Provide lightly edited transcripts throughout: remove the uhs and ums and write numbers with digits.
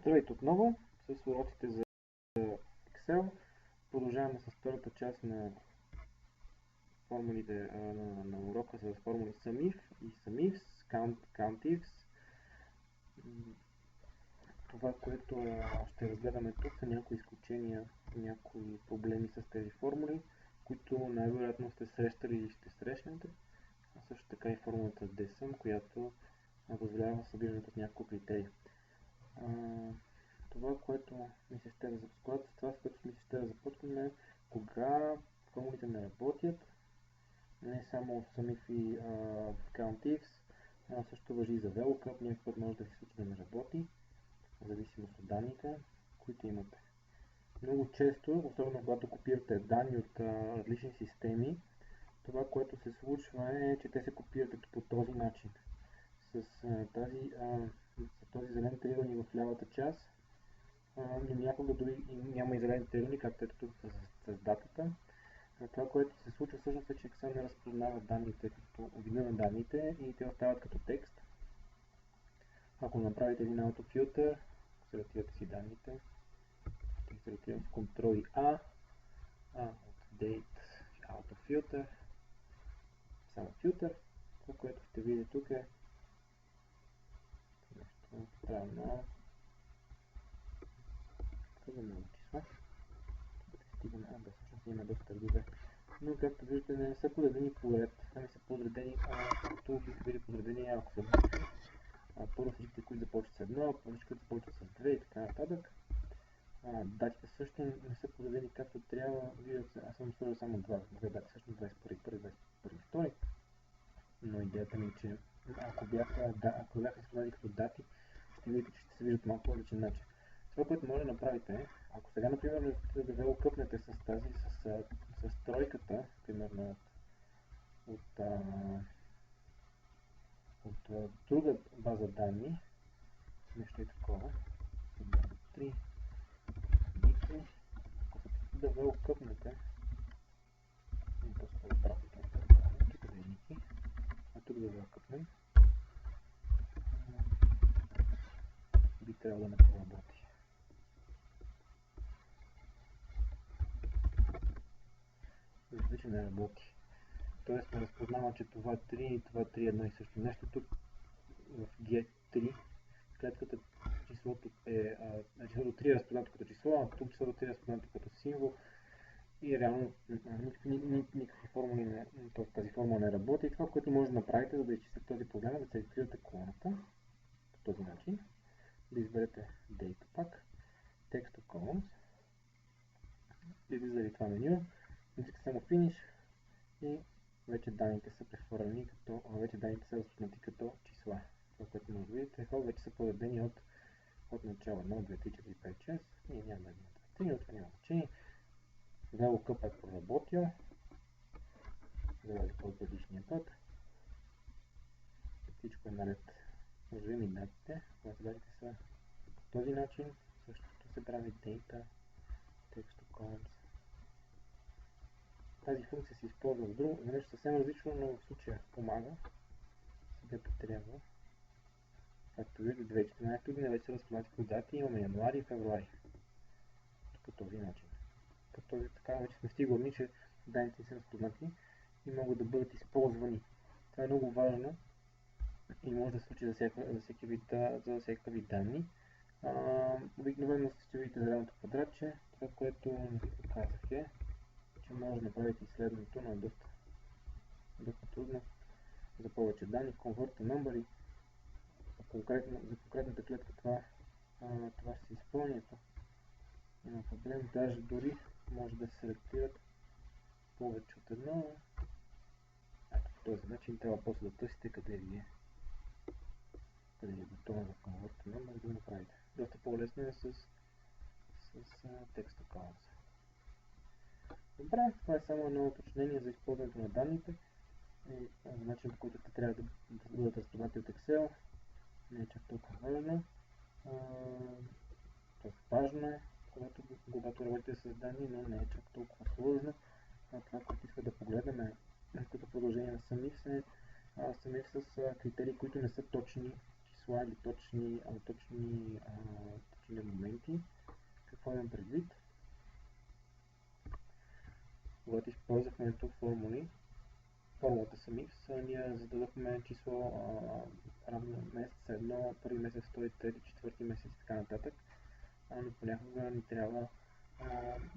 Здравейте отново с уроците за Excel. Продължаваме с втората част на формулите на урока с формули SUMIF и SUMIFs, COUNTIFs. Това, което ще разгледаме тук, са някои изключения, някои проблеми с тези формули, които най-вероятно сте срещали или ще срещнете. А също така и формулата DSUM, която позволява събирането с няколко критерии. Това, което ми се ще да започваме, това, с което ми се ще да започваме, кога формулите не работят, не само SUMIF и COUNTIFs, също важи и за VLOOKUP, някакъв път може да се случи да не работи, в зависимост от данните, които имате. Много често, особено когато копирате данни от различни системи, това, което се случва е, че те се копират по този начин. С този зелен триъгълник в лявата част, но някога дори няма и зелен триъгълник, както ето тук с датата. Това, което се случва всъщност е, че Excel не разпознава данните като вида на данните и те остават като текст. Ако направите един autofilter, селектирате си данните, ще ги селектирам с Ctrl и A, от Date autofilter, само filter. Това, което ще видите тук е нещо странно. Твърде много числа. Стигаме, всъщност има доста редове. Но както виждате, не са подредени по ред, ами са подредени, както биха били подредени, ако са първо всичките, които започват с 1, всички, които започват с 2 и така нататък. Датите също не са подредени както трябва. Виждате, аз съм сложил само две дати, всъщност 21, 22. Но идеята ми е, че ако бяха изпълнени като дати, ще видите, че ще се виждат малко различен начин. Това, което може да направите е, ако сега, например, да VLOOKUP-нете с тройката, примерно от друга база данни, нещо и такова, 3, ако се опитате да VLOOKUP-нете, по-скоро правото, тук да е Ники, а тук да VLOOKUP-нем, би трябвало да не проработи. Виждате, че не работи. Тоест не разпознава, че това 3 и това 3 е едно и също нещо. Тук в Get3 клетката числото е числото 3 е разпознато като число, а тук числото 3 е разпознато като символ и реално никакви формули тази формула не работи. И това, което може да направите, за да изчистите този проблем, е да селектирате колоната по този начин, да изберете Data пак, Text to Columns, излиза това меню, натискате само Finish и вече данните са прехвърлени вече данните са разпознати като числа. Това, което може да видите, вече са подредени от начало 1, 2, 3, 4, 5, 6. Ние нямаме 1, 2, 3, но това няма значение. VLOOKUP е проработил, за разлика от предишния път. Всичко е наред. Може да видим и датите. Когато датите са по този начин, същото се прави Data, Text to Columns. Тази функция се използва в нещо съвсем различно, но в случая помага. Където трябва. Както виждате, 2014 година вече са разпознати по дати, имаме януари и февруари. По този начин. Така вече сме стигнали, че данните са разпознати и могат да бъдат използвани. Това е много важно и може да се случи за всеки вид данни. Обикновено ще видите зеленото квадратче. Това, което не ви показах е, че може да направите изследването, но е доста трудно. За повече данни, Convert to Number, за конкретната клетка това ще се изпълни. Няма проблем, даже дори може да се селектират повече от едно. Ето по този начин трябва после да търсите къде е бутона за Convert to Number, да го направите. Доста по-лесно е с Text to Columns. Добре, това е само едно уточнение за използването на данните и за начин, по който те трябва да бъдат разпознати от Excel. Не е чак толкова важно. Важно е, когато работите с данни, но не е чак толкова сложно. Това, което иска да погледнем като продължение на SUMIF е SUMIF с критерии, които не са точни числа или точни втори, трети, четвърти месец и така нататък. Но понякога ни трябва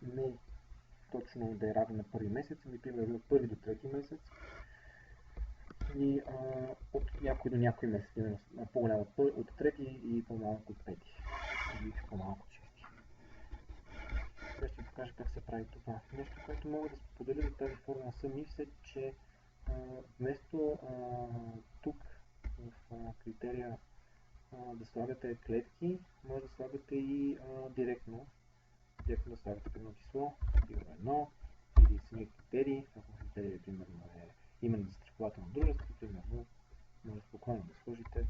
не точно да е равен на първи месец, ами примерно от първи до трети месец и от някой до някой месец, примерно по-голямо от трети и по-малко от пети, или по-малко от шести. Сега ще ви покажа как се прави това. Нещо, което мога да споделя за тази формула SUMIFS е, че вместо тук в критерия да слагате клетки, може да слагате и директно да слагате едно число, примерно 1 или самия критерий, ако критерия примерно е име на застрахователно дружество, примерно може спокойно да сложите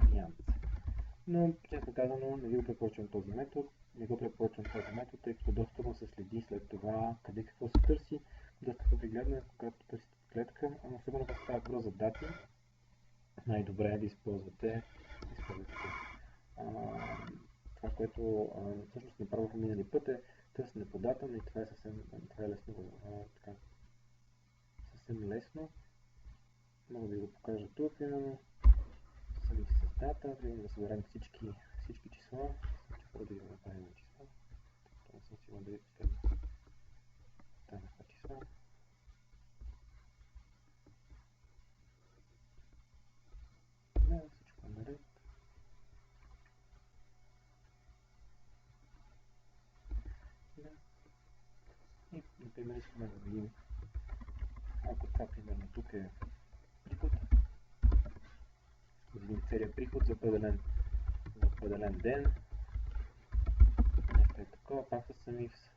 Алианс. Но, честно казано, не ви го препоръчвам този метод. Не го препоръчвам този метод, тъй като доста трудно се следи след това къде какво се търси. Доста по-пригледно е, когато търсите клетка, особено когато става въпрос за дати. Най-добре е да използвате това, което всъщност направих минали път е търсене по дата, но и това е съвсем лесно. Мога да ви го покажа тук, примерно. Сами с дата, да съберем всички числа. Ще да ви направим числа. Това съм сигурен да ви последва. Станаха числа. Да, всичко е наред. Да. И, например, искаме да видим, ако това, примерно, тук е приход, да видим целият приход за определен ден. Нещо е такова, пак с SUMIFS.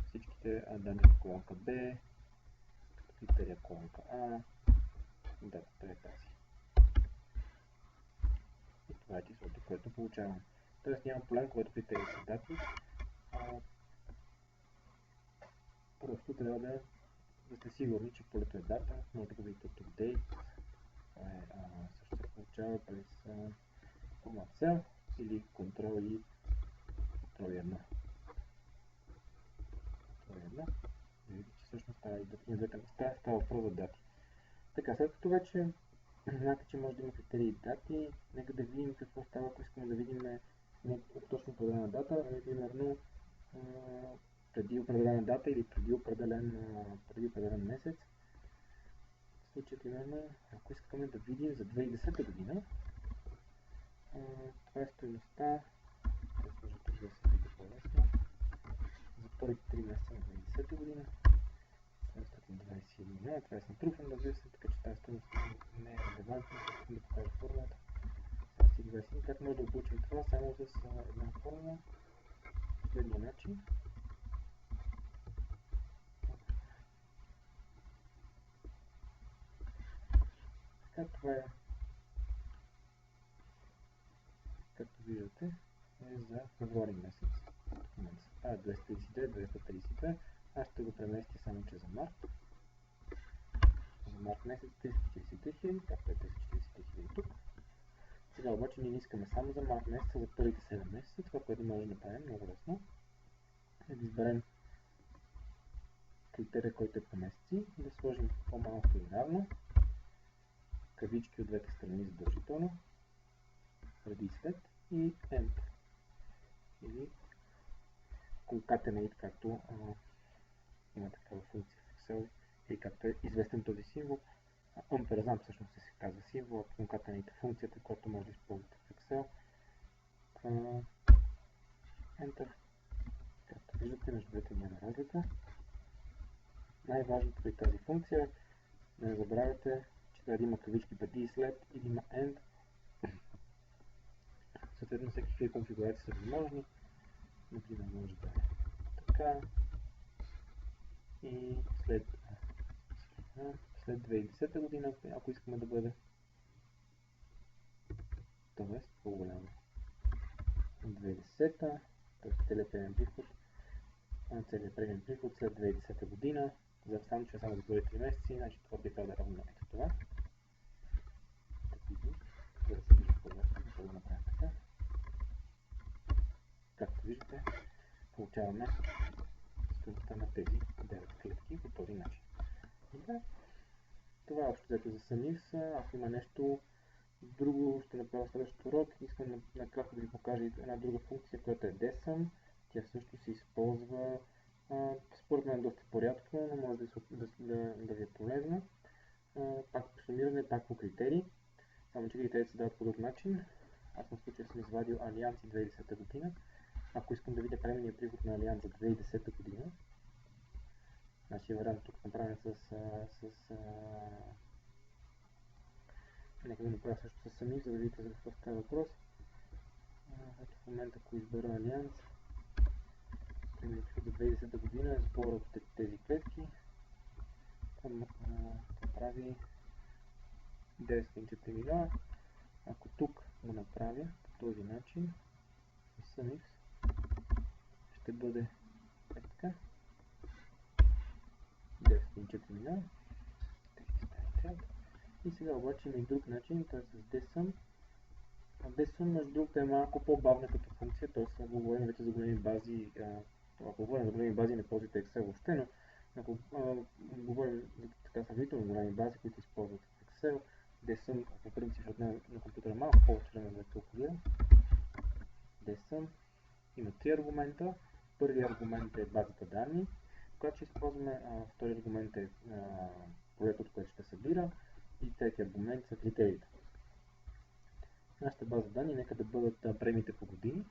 Всичките данни в колонка B, критерия колонка A, датата е тази. И това е числото, което получавам. Тоест няма проблем, когато критерии са дати. Просто трябва да сте сигурни, че полето е дата. Може да го видите тук date. Това е също се получава през Command Cell или Ctrl и Ctrl 1. Видите, че всъщност става въпрос за дати. Така, след като вече знаете, че може да има критерии и дати, нека да видим какво става, ако искаме да видим не точно определена дата, ами примерно преди определена дата или преди определен месец. В случай, примерно, ако искаме да видим за 2010 година, това е стойността, да сложа тук да се види по-лесно, за първите 3 месеца на 2010 година, 721 милиона, това е натрупване, разбира се, така че тази стойност не е релевантна, искам да покажа формулата. Сега си 20, как може да получим това само с една формула, следния начин. Така, това е, както виждате, е за февруари месец. Това е 232, 232. Аз ще го преместя само че за март. За март месец 343 хиляди, както е 343 хиляди тук. Сега обаче ние не искаме само за март месец, а за първите 7 месеца. Това, което може да направим много лесно, е да изберем критерия, който е по месеци и да сложим по-малко и равно, кавички от двете страни задължително, преди и след и end. Или concatenate, както има такава функция в Excel, или както е известен този символ. Ampersand всъщност се казва символ, concatenate е функцията, която може да използвате в Excel. Enter. Както виждате, между двете няма разлика. Най-важното при тази функция е не забравяйте, че трябва да има кавички преди и след или има end. Съответно всеки конфигурации са възможни. Например, може да е така и след 2010 година, ако искаме да бъде, т.е. по-голямо. 2010, т.е. целият премен приход след 2010 година, само че само за първите 3 месеца, значи това би трябвало да е равно ето това. За да се вижда по-лесно, да го направим така. Както виждате, получаваме стойността на тези 9 клетки по този начин. Добре. Това е общо взето за SUMIFS. Ако има нещо, Друго ще направя следващия урок. Искам накратко да ви покажа една друга функция, която е DSUM. Тя също се използва според мен доста по-рядко, но може да ви е полезна. Пак по сумиране, пак по критерии. Само че критериите се дават по друг начин. Аз на случая съм извадил Алианс 2010 година. Ако искам да видя временния приход на Алианс за 2010 година, нашия вариант тук направен нека да направя също с сами, за да видите за какво става въпрос. Ето в момента, ако избера Алианс, временния приход за 2010 година е сбор от тези клетки. Там прави 9,4 милиона. Ако тук го направя по този начин, SUMIX ще бъде така. 9,4 милиона. И сега обаче има и друг начин, т.е. с DSUM. DSUM между другото е малко по-бавна като функция, т.е. ако говорим вече за големи бази, ако говорим за големи бази не ползвате Excel въобще, но ако говорим за така сравнително големи бази, които използват Excel, DSUM по принцип на компютъра малко повече време да калкулира. DSUM има три аргумента. Първият аргумент е базата данни, когато ще използваме. Втори аргумент е полето, от което ще събира. И третия аргумент са критериите. Нашата база данни нека да бъдат премиите по години.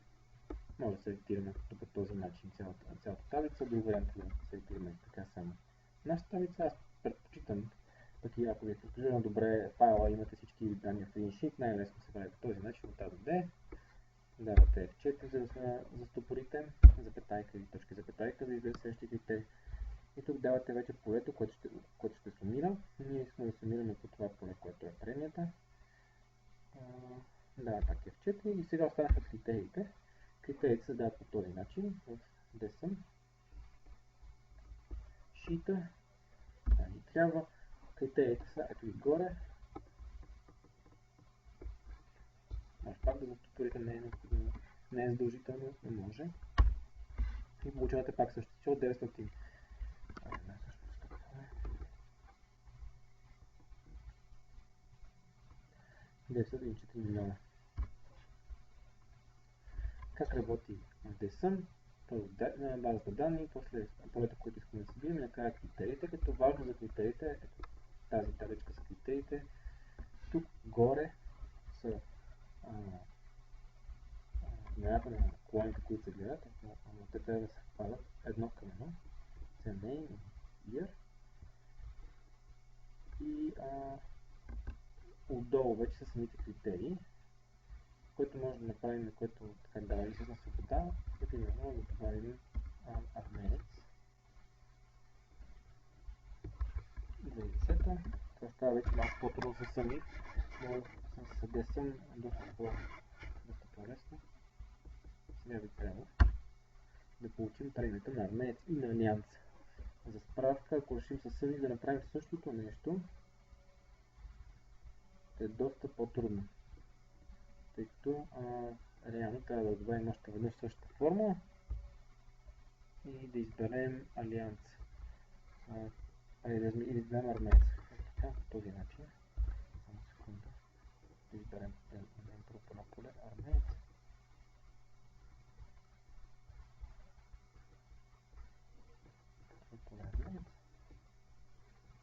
Може да селектираме по този начин цялата таблица. Друг вариант е да селектираме така само нашата таблица. Аз предпочитам, пък и ако ви е структурирано добре файла, имате всички данни в един шит, най-лесно се прави по този начин от А до Д. Давате F4, за да застопорите, запетайка или точка запетайка, за да излезе следващите критерии. И тук давате вече полето, което ще сумира. Ние искаме да сумираме по това поле, което е премията. Даваме пак F4 и сега останаха критериите. Критериите се дават по този начин в DSUM. Шита. Това ни трябва. Критериите са ето и горе. Може пак да застопорите, не е задължително, не може. И получавате пак същото, 900. 904 милиона. Как работи DSUM? Първо базата данни, после полето, което искаме да събираме, накрая критериите, като важно за критериите е тази табличка с критериите. Тук горе са имената на колоните, които се гледат, но те трябва да се впадат едно към едно. Name, year. И отдолу вече са самите критерии, което може да направим, което така дава известна свобода. Например, може да добавим армеец 2010. Това става вече малко по-трудно с сами, но с DSUM доста по-лесно. Сега би трябвало да получим премията на армеец и на алианс. За справка, ако решим със сами да направим същото нещо, е доста по-трудно. Тъй като реално трябва да добавим още веднъж същата формула и да изберем алианс. Или да изберем армеец. Така, по този начин. Само секунда. Да изберем едно поле армеец.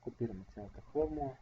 Копираме цялата формула.